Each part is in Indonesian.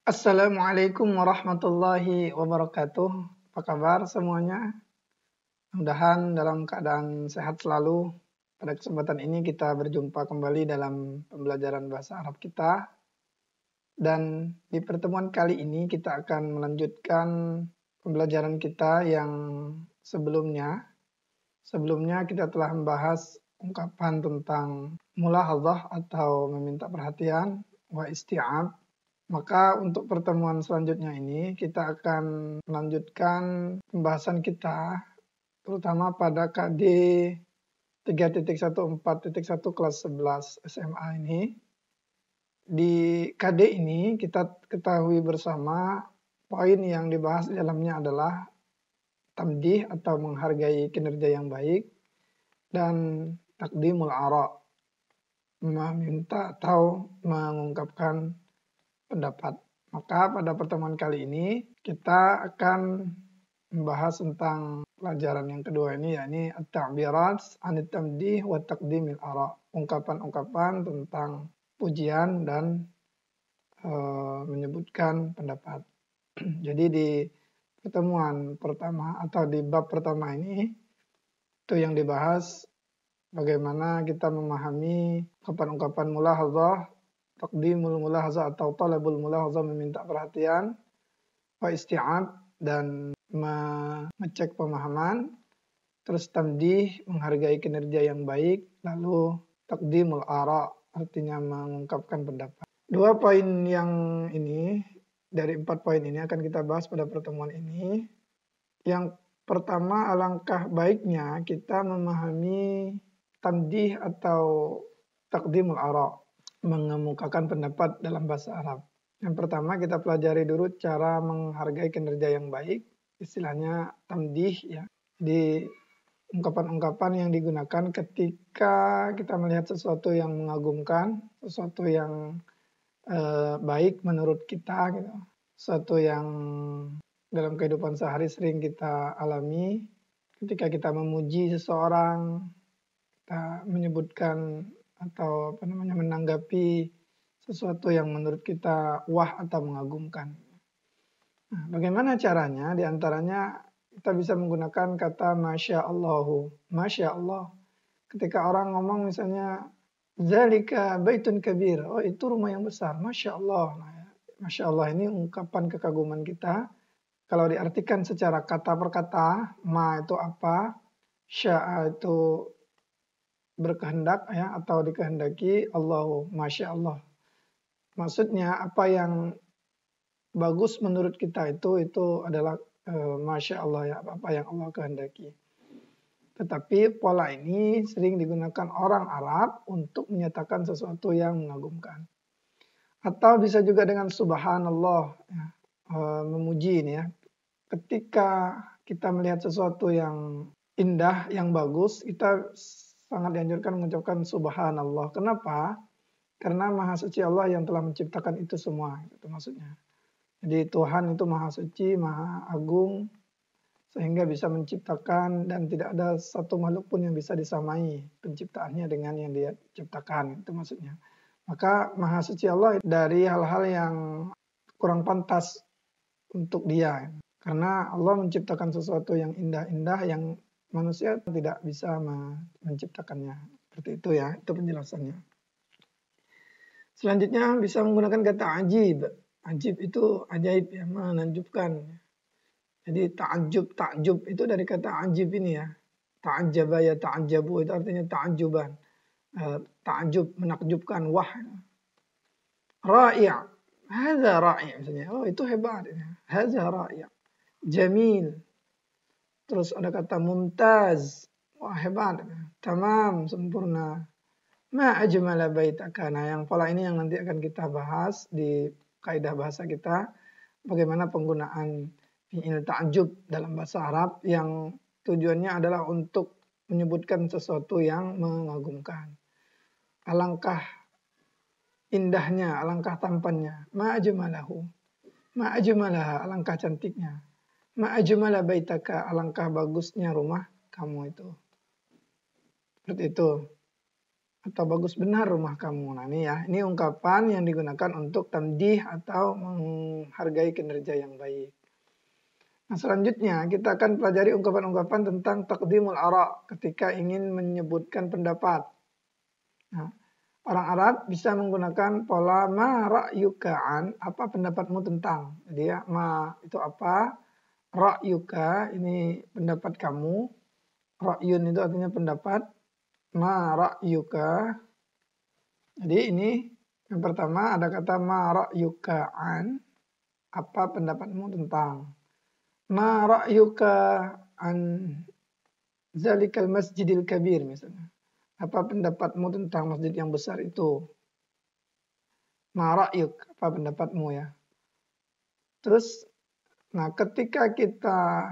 Assalamualaikum warahmatullahi wabarakatuh. Apa kabar semuanya? Mudah-mudahan dalam keadaan sehat selalu. Pada kesempatan ini kita berjumpa kembali dalam pembelajaran bahasa Arab kita. Dan di pertemuan kali ini kita akan melanjutkan pembelajaran kita yang sebelumnya. Sebelumnya kita telah membahas ungkapan tentang mulahadzah atau meminta perhatian, wa isti'ab. Maka untuk pertemuan selanjutnya ini kita akan melanjutkan pembahasan kita terutama pada KD 3.14.1 kelas 11 SMA ini. Di KD ini kita ketahui bersama poin yang dibahas di dalamnya adalah tamdih atau menghargai kinerja yang baik dan takdimul ara, meminta atau mengungkapkan pendapat. Maka pada pertemuan kali ini kita akan membahas tentang pelajaran yang kedua ini, yakni at-ta'birat 'anit tamdih wa taqdimil ara, ungkapan-ungkapan tentang pujian dan menyebutkan pendapat. Jadi di pertemuan pertama atau di bab pertama ini itu yang dibahas bagaimana kita memahami ungkapan-ungkapan mulahadzah, taqdimul mulahazah atau talabul mulahazah, meminta perhatian, wa isti'ab dan mengecek pemahaman, terus tamdih menghargai kinerja yang baik, lalu taqdimul ara artinya mengungkapkan pendapat. Dua poin yang ini dari 4 poin ini akan kita bahas pada pertemuan ini. Yang pertama, alangkah baiknya kita memahami tamdih atau taqdimul ara, mengemukakan pendapat dalam bahasa Arab. Yang pertama kita pelajari dulu cara menghargai kinerja yang baik, istilahnya tamdih ya. Di ungkapan-ungkapan yang digunakan ketika kita melihat sesuatu yang mengagumkan, sesuatu yang baik menurut kita gitu. Sesuatu yang dalam kehidupan sehari sering kita alami ketika kita memuji seseorang, kita menyebutkan atau menanggapi sesuatu yang menurut kita wah atau mengagumkan. Nah, bagaimana caranya? Di antaranya kita bisa menggunakan kata Masya Allahu. Masya Allah. Ketika orang ngomong misalnya Zalika baitun kabir. Oh, itu rumah yang besar. Masya Allah. Nah, Masya Allah ini ungkapan kekaguman kita. Kalau diartikan secara kata per kata, ma itu apa? Sya'a itu berkehendak ya, atau dikehendaki, Allahu, Masya Allah. Maksudnya apa yang bagus menurut kita itu adalah Masya Allah ya, apa yang Allah kehendaki. Tetapi pola ini sering digunakan orang Arab untuk menyatakan sesuatu yang mengagumkan. Atau bisa juga dengan subhanallah, ya, memuji ini ya. Ketika kita melihat sesuatu yang indah, yang bagus, kita sangat dianjurkan mengucapkan subhanallah. Kenapa? Karena Maha Suci Allah yang telah menciptakan itu semua, itu maksudnya. Jadi Tuhan itu Maha Suci, Maha Agung, sehingga bisa menciptakan dan tidak ada satu makhluk pun yang bisa disamai penciptaannya dengan yang Dia ciptakan, itu maksudnya. Maka Maha Suci Allah dari hal-hal yang kurang pantas untuk Dia. Karena Allah menciptakan sesuatu yang indah-indah yang manusia tidak bisa menciptakannya. Seperti itu ya, itu penjelasannya. Selanjutnya bisa menggunakan kata ajib. Ajib itu ajaib ya, menakjubkan. Jadi takjub itu dari kata ajib ini ya. Ta'ajjaba ya ta'ajjabu itu artinya ta'ajjuban. Ta'ajjub, menakjubkan, wah. Ra'i'. Hadza ra'i' misalnya. Oh, itu hebat ya. Hadza ra'i'. Jamil. Terus ada kata mumtaz. Wah, hebat. Tamam, sempurna. Ma ajmala baitaka. Nah, yang pola ini yang nanti akan kita bahas di kaidah bahasa kita. Bagaimana penggunaan fi'il ta'jub dalam bahasa Arab yang tujuannya adalah untuk menyebutkan sesuatu yang mengagumkan. Alangkah indahnya, alangkah tampannya. Ma ajmalahu. Ma ajmalaha, alangkah cantiknya. Ma ajmala baitaka, alangkah bagusnya rumah kamu itu. Seperti itu. atau bagus benar rumah kamu. Nah ini ya, ini ungkapan yang digunakan untuk tamdih atau menghargai kinerja yang baik. Nah selanjutnya kita akan pelajari ungkapan-ungkapan tentang taqdimul ara ketika ingin menyebutkan pendapat. Nah, orang Arab bisa menggunakan pola ma ra'yuka apa pendapatmu tentang. Jadi ya, ma itu apa, ra'yuka ini pendapat kamu, ra'yun itu artinya pendapat, ma ra'yuka. Jadi ini yang pertama ada kata ma ra'yuka apa pendapatmu tentang. Ma ra'yuka an zalikal masjidil kabir misalnya. Apa pendapatmu tentang masjid yang besar itu? Ma ra'yuk, apa pendapatmu ya? Terus, nah ketika kita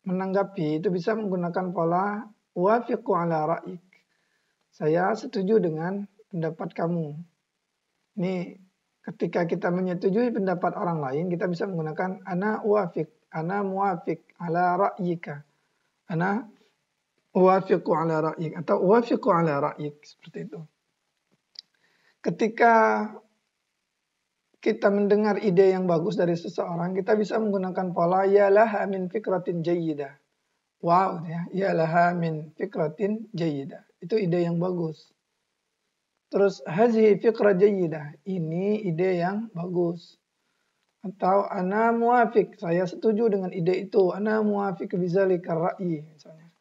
menanggapi itu bisa menggunakan pola wafiqu ala ra'yik. Saya setuju dengan pendapat kamu. Ini ketika kita menyetujui pendapat orang lain, kita bisa menggunakan ana muwafiq ala ra'yika. Ana uwafiqu ala ra'yik atau uwafiqu ala ra'yik seperti itu. Ketika kita mendengar ide yang bagus dari seseorang, kita bisa menggunakan pola ya laha min fikratin jayyidah. Wow, ya laha min fikratin jayyidah. Itu ide yang bagus. Terus hazihi fikrah jayyidah. Ini ide yang bagus. Atau ana muwafiq, saya setuju dengan ide itu. Ana muwafiq bizalika ra'yi misalnya.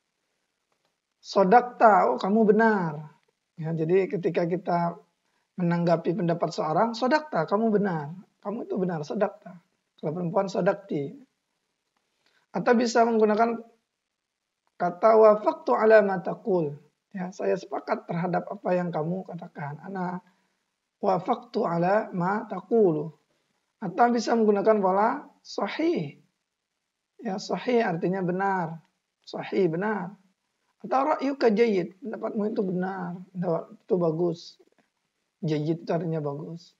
Sodakta, oh kamu benar. Ya, jadi ketika kita menanggapi pendapat seorang, sodakta, kamu benar. Kamu itu benar, sodakta. Kalau perempuan, sodakti. Atau bisa menggunakan kata wafaqtu ala ma taqul. Ya, saya sepakat terhadap apa yang kamu katakan. Ana wafaqtu ala ma taqulu. Atau bisa menggunakan pola sahih. Ya, sahih artinya benar. Sahih, benar. Atau ra'yuka jayyid, pendapatmu itu benar, itu bagus. Jayyid itu artinya bagus.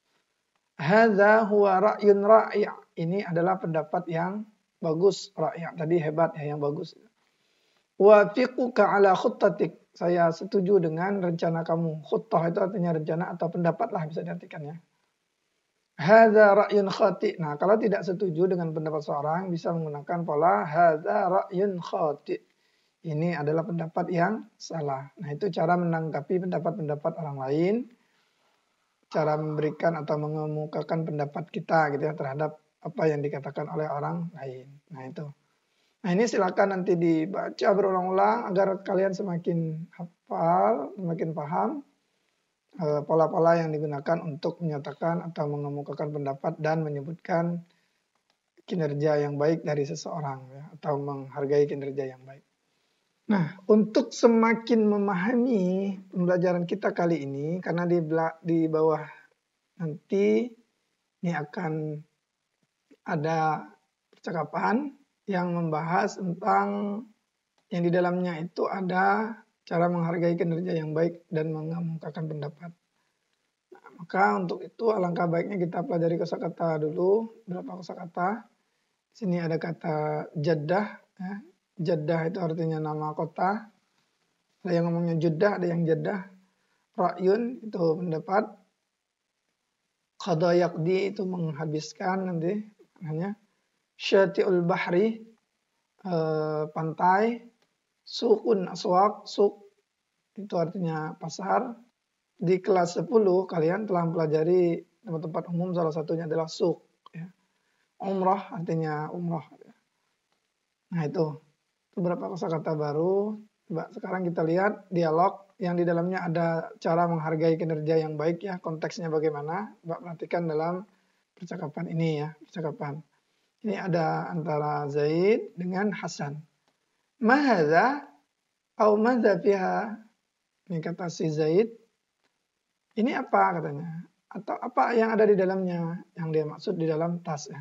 Hadza huwa ra'yun ra'i'. Ini adalah pendapat yang bagus, ra'i'. Tadi hebat ya, yang bagus. Wafiquka ala khuttatik. Saya setuju dengan rencana kamu. Khuttah itu artinya rencana atau pendapat lah bisa diartikan ya. Hadza ra'yun khati'. Nah, kalau tidak setuju dengan pendapat seorang bisa menggunakan pola hadza ra'yun khati'. Ini adalah pendapat yang salah. Nah, itu cara menanggapi pendapat-pendapat orang lain. Cara memberikan atau mengemukakan pendapat kita gitu ya terhadap apa yang dikatakan oleh orang lain. Nah, itu. Nah, ini silakan nanti dibaca berulang-ulang agar kalian semakin hafal, semakin paham pola-pola yang digunakan untuk menyatakan atau mengemukakan pendapat dan menyebutkan kinerja yang baik dari seseorang ya, atau menghargai kinerja yang baik. Nah, untuk semakin memahami pembelajaran kita kali ini, karena di bawah nanti ini akan ada percakapan yang membahas tentang yang di dalamnya itu ada cara menghargai kinerja yang baik dan mengemukakan pendapat. Nah, maka untuk itu alangkah baiknya kita pelajari kosakata dulu, berapa kosakata. Di sini ada kata jaddah, ya. Jaddah itu artinya nama kota. Ada yang ngomongnya Jeddah, ada yang Jeddah. Ra'yun itu pendapat. Qadha yaqdi itu menghabiskan nanti. Namanya. Syati'ul bahri, pantai. Suqun aswaq, suq itu artinya pasar. Di kelas 10 kalian telah mempelajari tempat-tempat umum, salah satunya adalah suq. Ya. Umrah artinya umrah. Nah itu beberapa kosakata baru. Coba sekarang kita lihat dialog yang di dalamnya ada cara menghargai kinerja yang baik ya. Konteksnya bagaimana? Coba perhatikan dalam percakapan ini ya. Percakapan. Ini ada antara Zaid dengan Hasan. Ma hadza au madza fiha? Ini kata si Zaid. Ini apa katanya? Atau apa yang ada di dalamnya? Yang dia maksud di dalam tas ya.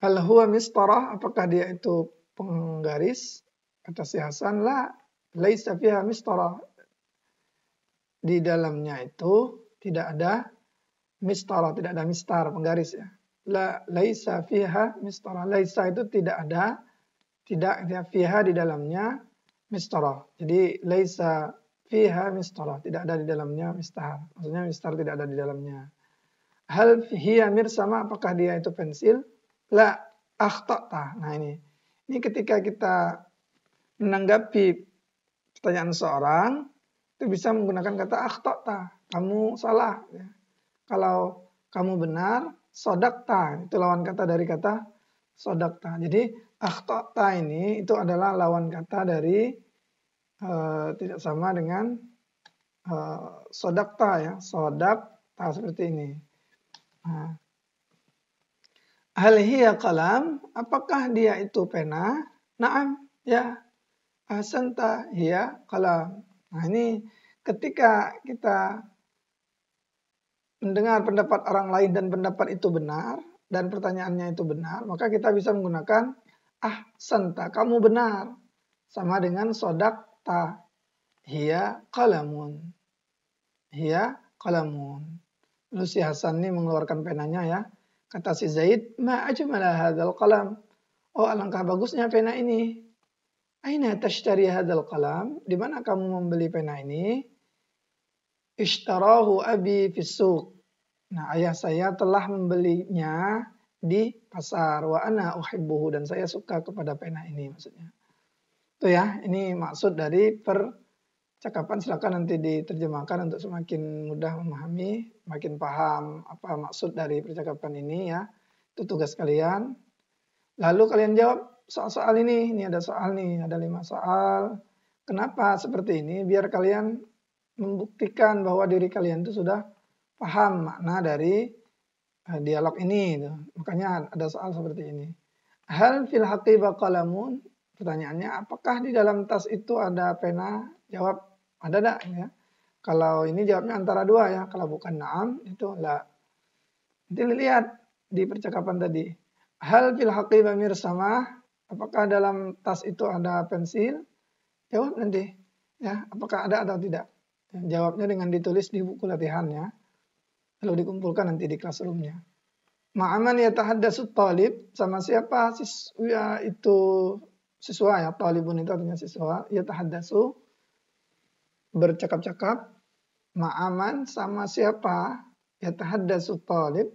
Hal huwa mistarah? Apakah dia itu penggaris? Kata si Hasan, la, laisa fiha mistarah. Di dalamnya itu tidak ada mistarah, tidak ada mistar, penggaris ya. La, laisa fiha mistarah. Laisa itu tidak ada, tidak ya, fiha di dalamnya mistarah. Jadi laisa fiha mistarah, tidak ada di dalamnya mistar. Maksudnya mistar tidak ada di dalamnya. Hal hiya mirsama, apakah dia itu pensil? La, akhta'ta. Nah ini ketika kita menanggapi pertanyaan seorang, itu bisa menggunakan kata akhta'ta, kamu salah. Ya. Kalau kamu benar, sodakta, itu lawan kata dari kata sodakta. Jadi akhta'ta ini itu adalah lawan kata dari tidak sama dengan sodakta ya, sodakta seperti ini. Nah, hal hiya qalam, apakah dia itu pena? Naam, ya. Ahsanta hiya qalam. Nah, ini ketika kita mendengar pendapat orang lain dan pendapat itu benar dan pertanyaannya itu benar, maka kita bisa menggunakan ahsanta, kamu benar. Sama dengan sodakta, hiya qalamun. Hiya qalamun. Lalu si Hasan ini mengeluarkan penanya ya. Kata si Zaid, ma ajmala hadzal qalam. Oh, alangkah bagusnya pena ini. Aina tashtari hadzal qalam? Di mana kamu membeli pena ini? Ishtarahu abi fis suq. Nah, ayah saya telah membelinya di pasar. Wa ana uhibbuhu, dan saya suka kepada pena ini maksudnya. Itu ya, ini maksud dari percakapan. Silakan nanti diterjemahkan untuk semakin mudah memahami, makin paham apa maksud dari percakapan ini ya. Itu tugas kalian. Lalu kalian jawab soal-soal ini. Ini ada soal nih, ada 5 soal. Kenapa seperti ini? Biar kalian membuktikan bahwa diri kalian itu sudah paham makna dari dialog ini. Makanya ada soal seperti ini. Hal fil haqibah qalamun? Pertanyaannya, apakah di dalam tas itu ada pena? Jawab, ada tak? Ya. Kalau ini jawabnya antara dua ya. Kalau bukan na'am, itu la. Nanti lihat di percakapan tadi. Hal fil haqibah mirsamah? Apakah dalam tas itu ada pensil? Jawab nanti. Ya, apakah ada atau tidak? Jawabnya dengan ditulis di buku latihan ya. Lalu dikumpulkan nanti di classroomnya. Ma'aman yatahaddatsu talib, sama siapa siswa itu siswa ya, talibun itu artinya siswa, yatahaddatsu bercakap-cakap, ma'aman sama siapa, yatahaddatsu talib,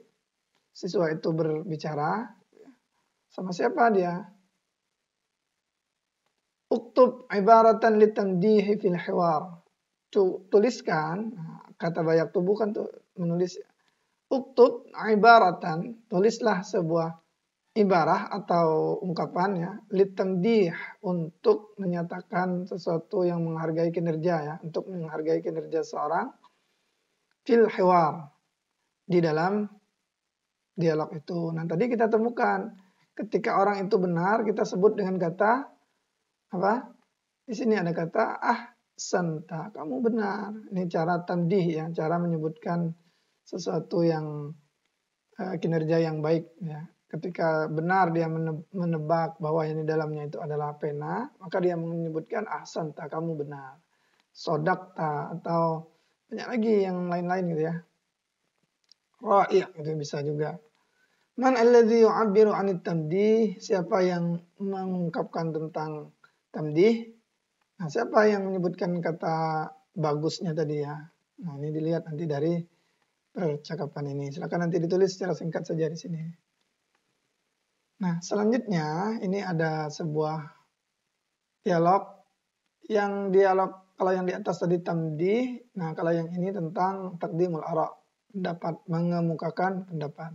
siswa itu berbicara, sama siapa dia? Uktub ibaratan litamdihi fil hiwar. Tuliskan, kata bayak tubuh kan tuh menulis. Uktub ibaratan, tulislah sebuah ibarah atau ungkapan ya, litamdih, untuk menyatakan sesuatu yang menghargai kinerja ya, untuk menghargai kinerja seorang, fil hiwar, di dalam dialog itu. Nah, tadi kita temukan ketika orang itu benar kita sebut dengan kata apa? Di sini ada kata ahsanta, kamu benar. Ini cara tamdih ya, cara menyebutkan sesuatu yang kinerja yang baik ya. Ketika benar dia menebak bahwa yang di dalamnya itu adalah pena, maka dia menyebutkan ahsanta, kamu benar. Sodakta, atau banyak lagi yang lain-lain gitu ya. Ra'i' itu bisa juga. Man alladhi yu'abbiru 'anit tamdih? Siapa yang mengungkapkan tentang tamdih? Nah, siapa yang menyebutkan kata bagusnya tadi ya? Nah, ini dilihat nanti dari percakapan ini. Silakan nanti ditulis secara singkat saja di sini. Nah, selanjutnya ini ada sebuah dialog. Yang dialog kalau yang di atas tadi tamdih, nah kalau yang ini tentang taqdimul ara', pendapat, mengemukakan pendapat.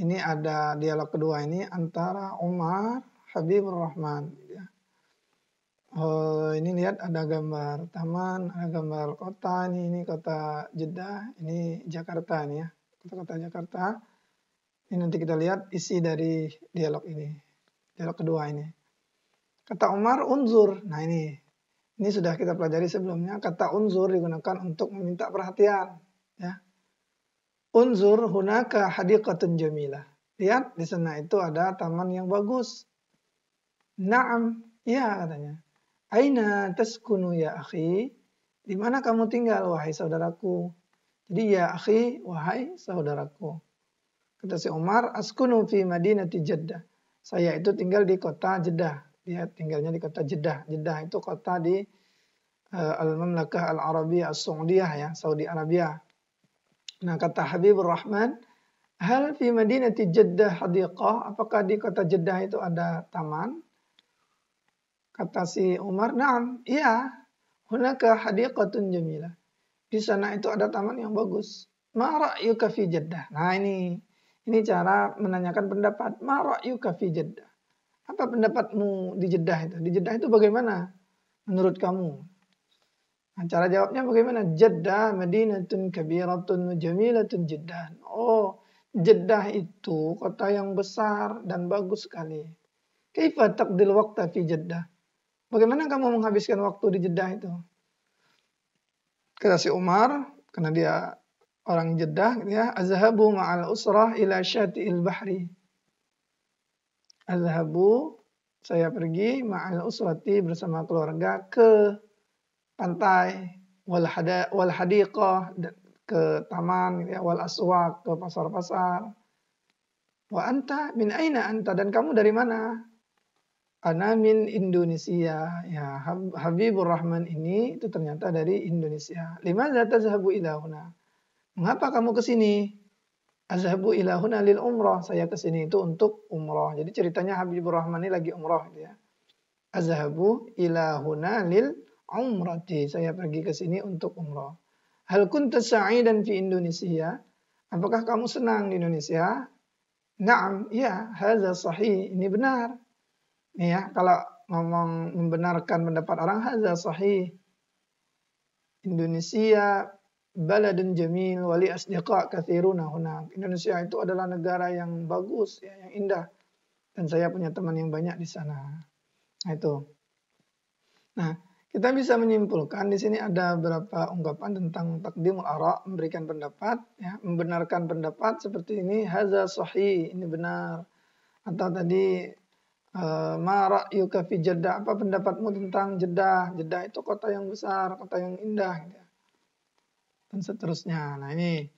Ini ada dialog kedua ini antara Umar Habibur Rahman. Ya. Ini lihat ada gambar taman, ada gambar kota, ini kota Jeddah, ini Jakarta nih ya, kota-kota Jakarta. Ini nanti kita lihat isi dari dialog ini, dialog kedua ini. Kata Umar, unzur. Nah ini sudah kita pelajari sebelumnya. Kata unzur digunakan untuk meminta perhatian. Ya. Unzur hunaka hadiqatun jamilah. Lihat di sana itu ada taman yang bagus. Naam, ya katanya. Aina taskunu ya akhi? Di mana kamu tinggal wahai saudaraku? Jadi ya akhi, wahai saudaraku. Kata si Umar, askunu fi madinati Jeddah. Saya itu tinggal di kota Jeddah. Dia tinggalnya di kota Jeddah. Jeddah itu kota di Al-Mamlakah Al-Arabiyah As-Saudiyah ya, Saudi Arabia. Nah, kata Habibur Rahman, hal fi madinati Jeddah hadiqah, apakah di kota Jeddah itu ada taman? Kata si Umar, na'am, iya, hunaka hadiqatun jamilah. Di sana itu ada taman yang bagus. Ma ra'yuka fi Jeddah? Nah, ini cara menanyakan pendapat. Ma ra'yuka fi Jeddah? Apa pendapatmu di Jeddah itu? Di Jeddah itu bagaimana menurut kamu? Nah, cara jawabnya bagaimana? Jeddah madinatun kabiratun jamilatun jiddan. Oh, Jeddah itu kota yang besar dan bagus sekali. Kaifa taqdil waqta fi Jeddah? Bagaimana kamu menghabiskan waktu di Jeddah itu? Kata si Umar, karena dia orang Jeddah, gitu ya, azhabu ma'al usrah ila syati'il bahri. Azhabu, saya pergi ma'al usrati bersama keluarga ke pantai, wal hadiqah, ke taman, gitu ya, wal aswaq, ke pasar-pasar. Wa anta min aina anta, dan kamu dari mana? Ana min Indonesia. Ya, Habibur Rahman ini itu ternyata dari Indonesia. Limadza tazhabu ila huna? Mengapa kamu ke sini? Azhabu ila huna lil umrah. Saya ke sini itu untuk umrah. Jadi ceritanya Habibur Rahman ini lagi umrah gitu ya. Azhabu ila huna lil umrati. Saya pergi ke sini untuk umrah. Hal kunta sa'idan fi Indonesia? Apakah kamu senang di Indonesia? Naam, ya, hadza sahih. Ini benar. Ya, kalau ngomong membenarkan pendapat orang, hadza sahih. Indonesia baladun jamil wali asdiqa katsiruna hunak. Indonesia itu adalah negara yang bagus, ya, yang indah. Dan saya punya teman yang banyak di sana. Nah, itu. Nah, kita bisa menyimpulkan di sini ada beberapa ungkapan tentang takdimul ara', memberikan pendapat, ya, membenarkan pendapat seperti ini, hadza sahih, ini benar. Atau tadi ma ra'yuka fi Jeddah? Apa pendapatmu tentang Jeddah? Jeddah itu kota yang besar, kota yang indah, gitu ya. Dan seterusnya. Nah, ini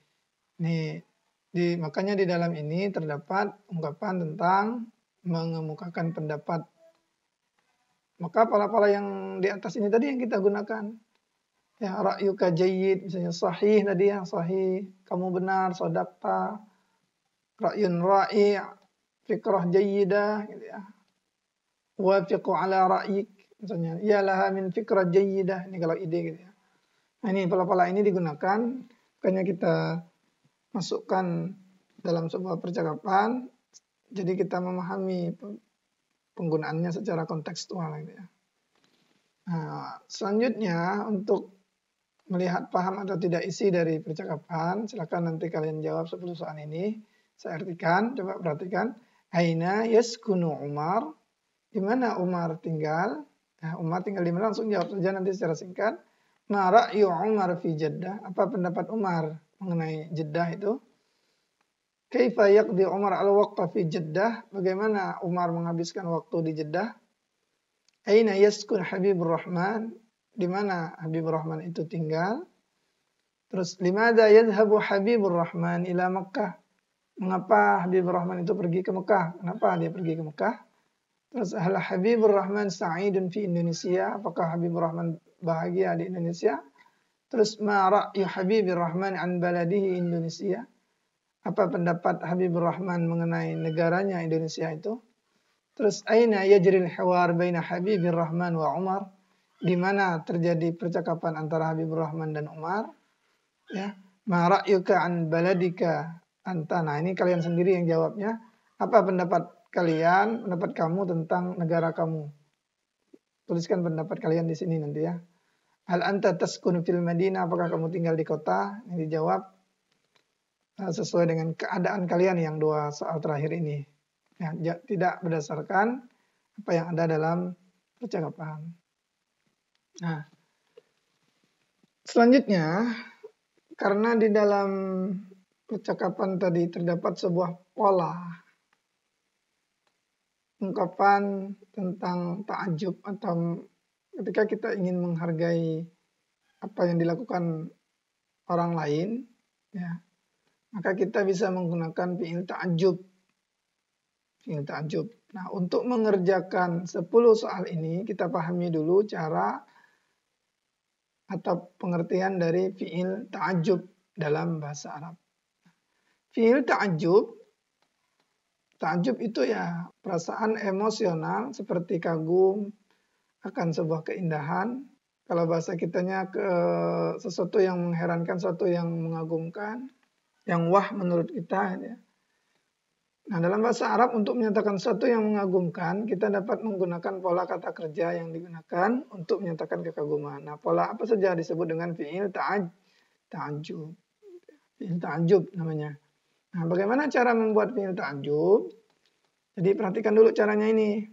makanya di dalam ini terdapat ungkapan tentang mengemukakan pendapat. Maka pola-pola yang di atas ini tadi yang kita gunakan. Ya, ra'yuka jayyid, misalnya sahih tadi yang sahih, kamu benar, shadaqta, ra'yun ra'i', fikrah jayyidah, gitu ya. Wafiqu ala ra'yik, misalnya ya laha min fikrah jayyidah, ini kalau ide gitu ya. Nah, ini pola-pola ini digunakan, makanya kita masukkan dalam sebuah percakapan, jadi kita memahami penggunaannya secara kontekstual gitu ya. Nah, selanjutnya untuk melihat paham atau tidak isi dari percakapan, silakan nanti kalian jawab 10 soal ini. Saya artikan, coba perhatikan. Aina yaskunu Umar? Di mana Umar tinggal? Nah, Umar tinggal di mana? Langsung jawab saja nanti secara singkat. Ma ra'yu Umar fi Jeddah? Apa pendapat Umar mengenai Jeddah itu? Kaifa yaqdi Umar al-waqta fi Jeddah? Bagaimana Umar menghabiskan waktu di Jeddah? Aina yaskun Habibur Rahman? Di mana Habibur Rahman itu tinggal? Terus limada yadhhabu Habibur Rahman ila Makkah? Mengapa Habibur Rahman itu pergi ke Mekah? Kenapa dia pergi ke Mekah? Terus hal Habibur Rahman sa'idun fi Indonesia? Apakah Habibur Rahman bahagia di Indonesia? Terus ma ra'yu Habibur Rahman an baladihi Indonesia? Apa pendapat Habibur Rahman mengenai negaranya Indonesia itu? Terus aina yajril hiwar baina Habibur Rahman wa Umar? Di mana terjadi percakapan antara Habibur Rahman dan Umar? Ya, ma ra'yuka an baladika anta? Nah, ini kalian sendiri yang jawabnya. Apa pendapat kalian, pendapat kamu tentang negara kamu? Tuliskan pendapat kalian di sini nanti ya. Hal anta taskunu fil Madinah? Apakah kamu tinggal di kota? Ini dijawab sesuai dengan keadaan kalian yang dua soal terakhir ini. Ya, tidak berdasarkan apa yang ada dalam percakapan. Nah, selanjutnya, karena di dalam percakapan tadi terdapat sebuah pola ungkapan tentang ta'ajub atau ketika kita ingin menghargai apa yang dilakukan orang lain, ya, maka kita bisa menggunakan fi'il ta'ajub. Fi'il ta'ajub. Nah, untuk mengerjakan 10 soal ini kita pahami dulu cara atau pengertian dari fi'il ta'ajjub dalam bahasa Arab. Fi'il ta'ajjub itu ya perasaan emosional seperti kagum akan sebuah keindahan. Kalau bahasa kitanya sesuatu yang mengherankan, sesuatu yang mengagumkan, yang wah menurut kita. Ya. Nah, dalam bahasa Arab untuk menyatakan sesuatu yang mengagumkan, kita dapat menggunakan pola kata kerja yang digunakan untuk menyatakan kekaguman. Nah, pola apa saja disebut dengan fi'il ta'ajjub. Fi'il ta'ajjub namanya. Nah, bagaimana cara membuat fi'il ta'ajjub? Jadi perhatikan dulu caranya ini.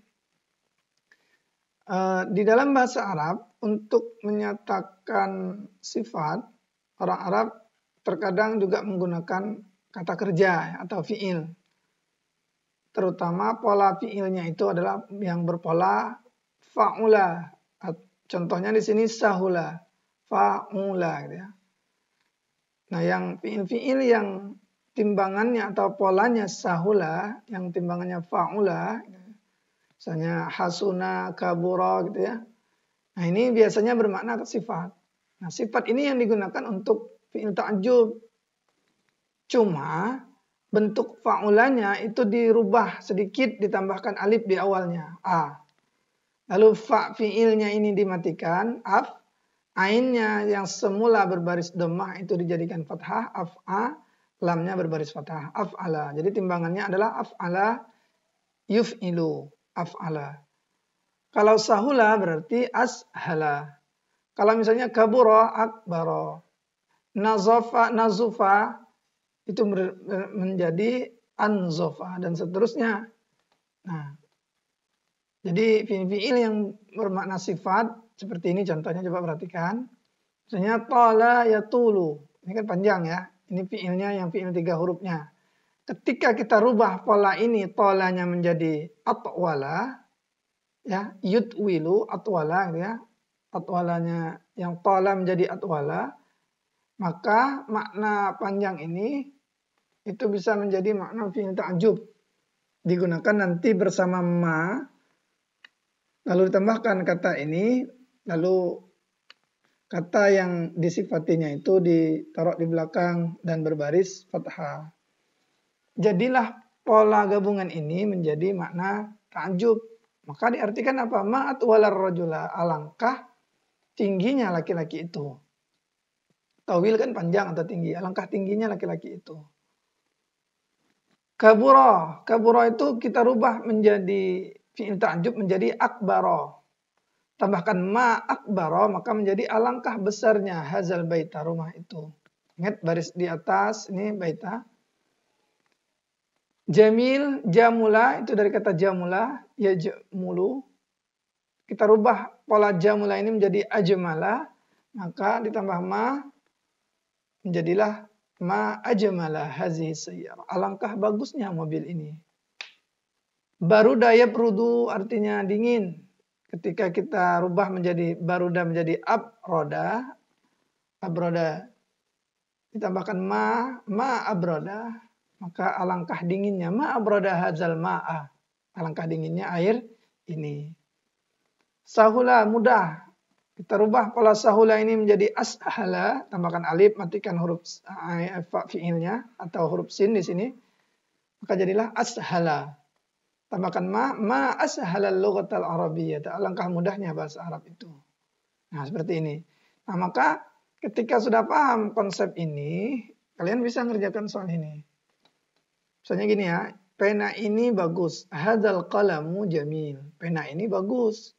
Di dalam bahasa Arab, untuk menyatakan sifat, orang Arab terkadang juga menggunakan kata kerja atau fi'il. Terutama pola fi'ilnya itu adalah yang berpola fa'ula. Contohnya di sini sahula, fa'ula. Gitu ya. Nah, yang fi'il-fi'il yang timbangannya atau polanya sahula, yang timbangannya fa'ula, misalnya hasuna, kabura gitu ya. Nah, ini biasanya bermakna sifat. Nah, sifat ini yang digunakan untuk fi'il ta'ajjub. Cuma bentuk fa'ulanya itu dirubah sedikit, ditambahkan alif di awalnya, a. Lalu fa fi'ilnya ini dimatikan, af. Ainnya yang semula berbaris dhammah itu dijadikan fathah, af'a. Lamnya berbaris fathah, af'ala. Jadi timbangannya adalah af'ala yuf'ilu, af'ala. Kalau sahula berarti ashala. Kalau misalnya kabura, akbara. Nazufa itu menjadi anzofa dan seterusnya. Nah, jadi fi'il yang bermakna sifat seperti ini contohnya, coba perhatikan. Misalnya tala yatulu. Ini kan panjang ya. Ini fi'ilnya yang fi'il 3 hurufnya. Ketika kita rubah pola ini, tolanya menjadi atwala, ya, yutwilu atwala gitu ya. Atwalanya yang tola menjadi atwala, maka makna panjang ini itu bisa menjadi makna fi'il ta'ajjub. Digunakan nanti bersama ma, lalu ditambahkan kata ini, lalu kata yang disifatinya itu ditaruh di belakang dan berbaris fathah. Jadilah pola gabungan ini menjadi makna ta'ajjub. Maka diartikan apa? Ma'at walar rajula, alangkah tingginya laki-laki itu. Tawil kan panjang atau tinggi, alangkah tingginya laki-laki itu. Kabura itu kita rubah menjadi fi'il ta'ajjub menjadi akbara. Tambahkan ma akbara, maka menjadi alangkah besarnya hazal baita, rumah itu. Ingat baris di atas ini baita. Jamil, jamula itu dari kata jamula, yajmulu. Kita rubah pola jamula ini menjadi ajmala, maka ditambah ma menjadilah ma ajmala hazihi sayyarah. Alangkah bagusnya mobil ini. Baruda yabrudu artinya dingin. Ketika kita rubah menjadi baruda menjadi abroda ditambahkan ma abroda, maka alangkah dinginnya ma abroda hadzal ma'a. Alangkah dinginnya air ini. Sahula mudah. Kita rubah pola sahula ini menjadi ashala, tambahkan alif, matikan huruf fi'ilnya atau huruf sin di sini. Maka jadilah ashala. Tambahkan ma ashalal lughatal arabiyyah. Alangkah mudahnya bahasa Arab itu. Nah, seperti ini. Nah, maka ketika sudah paham konsep ini, kalian bisa ngerjakan soal ini. Misalnya gini ya, pena ini bagus. Hadzal qalamu jamil. Pena ini bagus.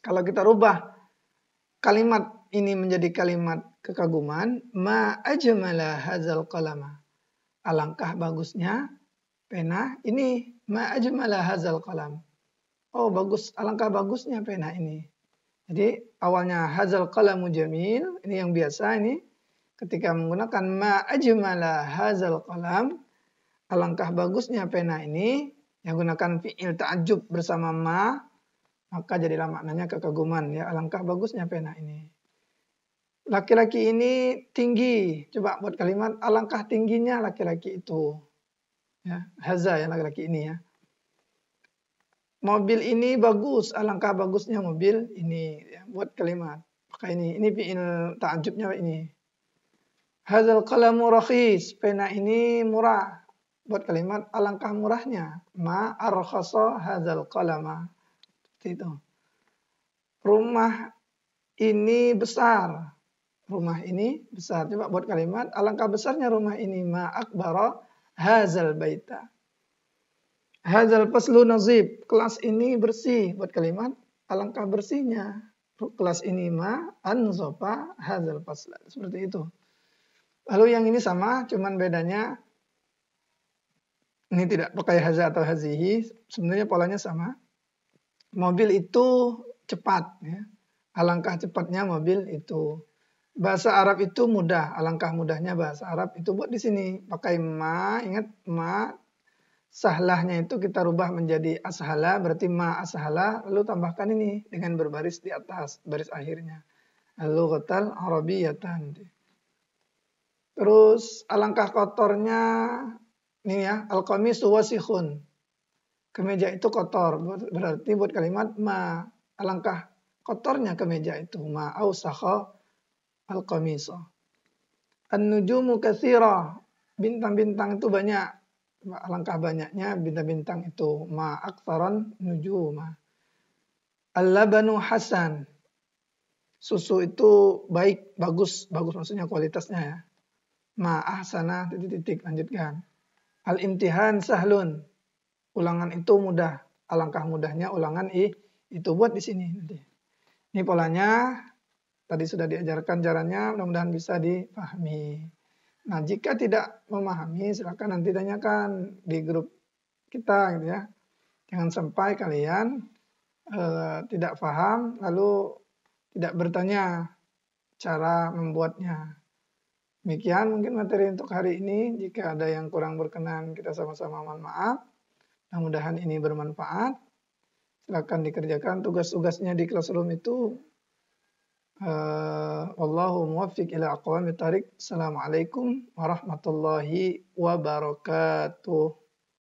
Kalau kita rubah kalimat ini menjadi kalimat kekaguman, ma ajmala hadzal qalama. Alangkah bagusnya pena ini, ma ajmala hadzal qalam. Oh, bagus, alangkah bagusnya pena ini. Jadi awalnya hadzal qalamu jamil, ini yang biasa ini. Ketika menggunakan ma ajmala hadzal qalam, alangkah bagusnya pena ini, yang gunakan fi'il ta'ajjub bersama ma, maka jadilah maknanya kekaguman ya, alangkah bagusnya pena ini. Laki-laki ini tinggi. Coba buat kalimat alangkah tingginya laki-laki itu. Ya, haza ya laki-laki ini ya. Mobil ini bagus, alangkah bagusnya mobil ini. Ya, buat kalimat. pakai ini fi'il ta'jubnya ini. Hadzal qalamu rakhis, pena ini murah. Buat kalimat alangkah murahnya. Ma arkhasa hadzal qalama. Seperti itu. Rumah ini besar. Rumah ini besar. Coba buat kalimat alangkah besarnya rumah ini. Ma akbara hadzal baita. Hadzal faslu nazib. Kelas ini bersih. Buat kalimat alangkah bersihnya kelas ini ma anzofa hadzal fasla. Seperti itu. Lalu yang ini sama, cuman bedanya ini tidak pakai haza atau hazihi. Sebenarnya polanya sama. Mobil itu cepat. Ya. Alangkah cepatnya mobil itu. Bahasa Arab itu mudah. Alangkah mudahnya bahasa Arab itu buat di sini. Pakai ma. Ingat ma. Sahlahnya itu kita rubah menjadi ashala. Berarti ma ashala. Lalu tambahkan ini dengan berbaris di atas. Baris akhirnya. Al-lughatal arabiyyatan. Terus alangkah kotornya ini ya, al-qamisu wasikhun. Kemeja itu kotor. Berarti buat kalimat ma alangkah kotornya kemeja itu ma ausakha al-qamisa. An-nujumu katsira. Bintang-bintang itu banyak. Alangkah banyaknya bintang-bintang itu ma aktsaran nujuma. Al-labanu hasan. Susu itu baik, bagus maksudnya kualitasnya ya. Ma ahsana titik-titik lanjutkan. Al-imtihan sahlun. Ulangan itu mudah. Alangkah mudahnya ulangan itu buat di sini nanti. Ini polanya. Tadi sudah diajarkan caranya, mudah-mudahan bisa dipahami. Nah, jika tidak memahami silakan nanti tanyakan di grup kita gitu ya. Jangan sampai kalian tidak paham lalu tidak bertanya cara membuatnya. Demikian mungkin materi untuk hari ini. Jika ada yang kurang berkenan, kita sama-sama mohon maaf. Mudah-mudahan ini bermanfaat. Silakan dikerjakan tugas-tugasnya di classroom itu. Wallahu muwaffiq ila aqwamit thariq. Assalamualaikum warahmatullahi wabarakatuh.